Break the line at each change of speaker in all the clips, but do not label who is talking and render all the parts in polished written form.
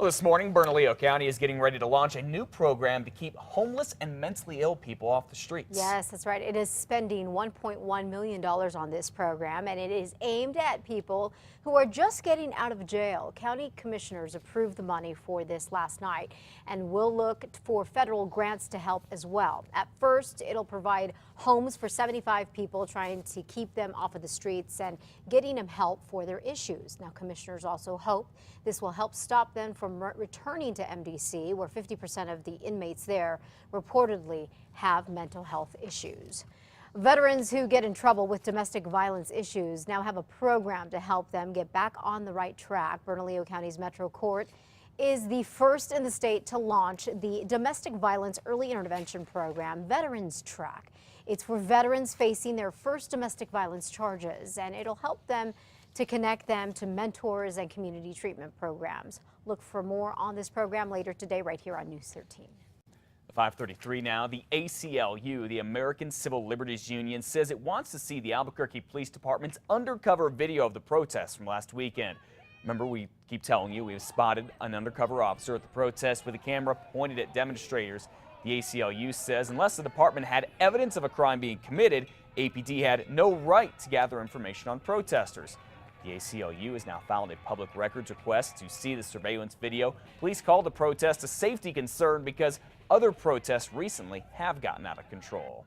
Well, this morning, Bernalillo County is getting ready to launch a new program to keep homeless and mentally ill people off the streets.
Yes, that's right. It is spending $1.1 million on this program, and it is aimed at people who are just getting out of jail. County commissioners approved the money for this last night and will look for federal grants to help as well. At first, it'll provide homes for 75 people, trying to keep them off of the streets and getting them help for their issues. Now, commissioners also hope this will help stop them from returning to MDC, where 50% of the inmates there reportedly have mental health issues. Veterans who get in trouble with domestic violence issues now have a program to help them get back on the right track. Bernalillo County's Metro Court is the first in the state to launch the Domestic Violence Early Intervention Program, Veterans Track. It's for veterans facing their first domestic violence charges, and it'll help them to connect them to mentors and community treatment programs. Look for more on this program later today right here on News 13.
5:33 now. The ACLU, the American Civil Liberties Union, says it wants to see the Albuquerque Police Department's undercover video of the protests from last weekend. Remember, we keep telling you we've spotted an undercover officer at the protest with a camera pointed at demonstrators. The ACLU says unless the department had evidence of a crime being committed, APD had no right to gather information on protesters. The ACLU has now filed a public records request to see the surveillance video. Police called the protest a safety concern because other protests recently have gotten out of control.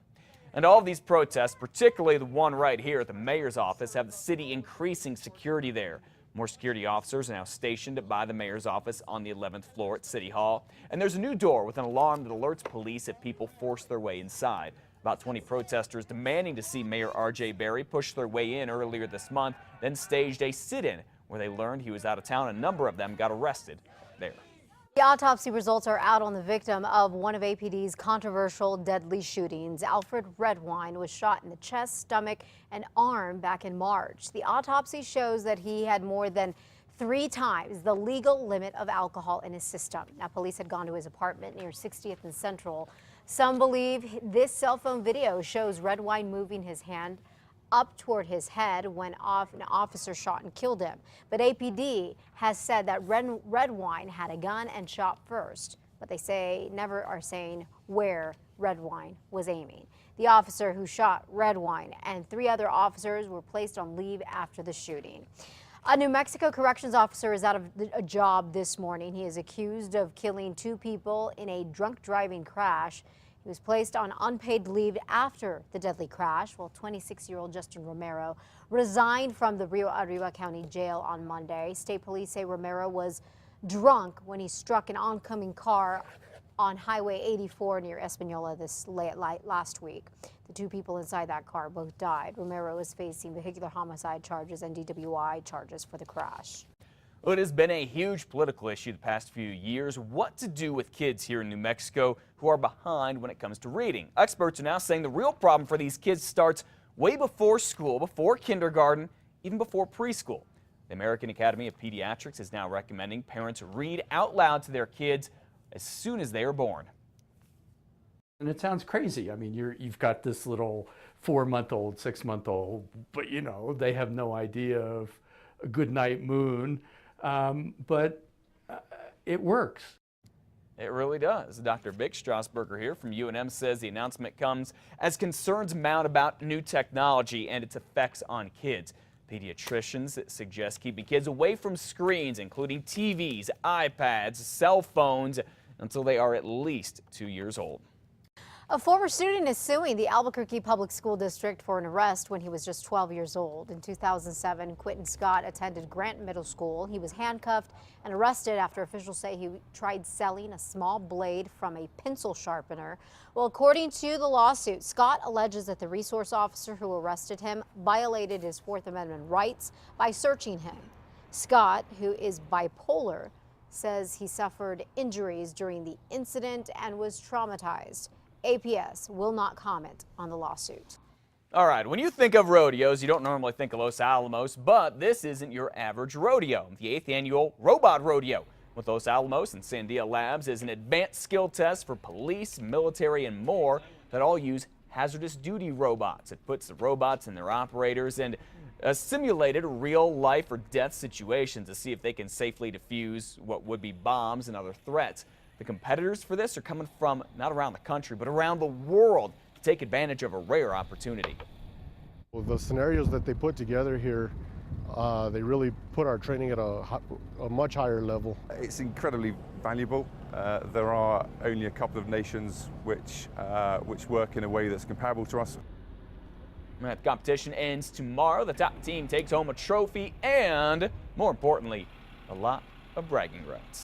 And all of these protests, particularly the one right here at the mayor's office, have the city increasing security there. More security officers are now stationed by the mayor's office on the 11th floor at City Hall. And there's a new door with an alarm that alerts police if people force their way inside. About 20 protesters demanding to see Mayor R.J. Berry push their way in earlier this month, then staged a sit-in where they learned he was out of town. A number of them got arrested there.
The autopsy results are out on the victim of one of APD's controversial deadly shootings. Alfred Redwine was shot in the chest, stomach, and arm back in March. The autopsy shows that he had more than 3 times the legal limit of alcohol in his system. Now, police had gone to his apartment near 60th and Central. Some believe this cell phone video shows Redwine moving his hand up toward his head when an officer shot and killed him. But APD has said that Redwine had a gun and shot first, but they never are saying where Redwine was aiming. The officer who shot Redwine and 3 other officers were placed on leave after the shooting. A New Mexico corrections officer is out of a job this morning. He is accused of killing 2 people in a drunk driving crash. He was placed on unpaid leave after the deadly crash, while 26-year-old Justin Romero resigned from the Rio Arriba County Jail on Monday. State police say Romero was drunk when he struck an oncoming car on Highway 84 near Espanola last week. The 2 people inside that car both died. Romero is facing vehicular homicide charges and DWI charges for the crash.
Well, it has been a huge political issue the past few years, what to do with kids here in New Mexico who are behind when it comes to reading. Experts are now saying the real problem for these kids starts way before school, before kindergarten, even before preschool. The American Academy of Pediatrics is now recommending parents read out loud to their kids as soon as they are born.
And it sounds crazy. I mean, you've got this little 4-month-old, 6-month-old, but you know, they have no idea of a good night moon. But it works.
It really does. Dr. Vic Strasburger here from UNM says the announcement comes as concerns mount about new technology and its effects on kids. Pediatricians suggest keeping kids away from screens, including TVs, iPads, cell phones, until they are at least 2 years old.
A former student is suing the Albuquerque Public School District for an arrest when he was just 12 years old. In 2007, Quentin Scott attended Grant Middle School. He was handcuffed and arrested after officials say he tried selling a small blade from a pencil sharpener. Well, according to the lawsuit, Scott alleges that the resource officer who arrested him violated his 4th Amendment rights by searching him. Scott, who is bipolar, says he suffered injuries during the incident and was traumatized. APS will not comment on the lawsuit.
All right, when you think of rodeos, you don't normally think of Los Alamos, but this isn't your average rodeo. The 8th annual Robot Rodeo with Los Alamos and Sandia Labs is an advanced skill test for police, military, and more that all use hazardous duty robots. It puts the robots and their operators in simulated real life or death situations to see if they can safely defuse what would be bombs and other threats. The competitors for this are coming from not around the country, but around the world to take advantage of a rare opportunity.
Well, the scenarios that they put together here, they really put our training at a much higher level.
It's incredibly valuable. There are only a couple of nations which work in a way that's comparable to us.
The competition ends tomorrow. The top team takes home a trophy and, more importantly, a lot of bragging rights.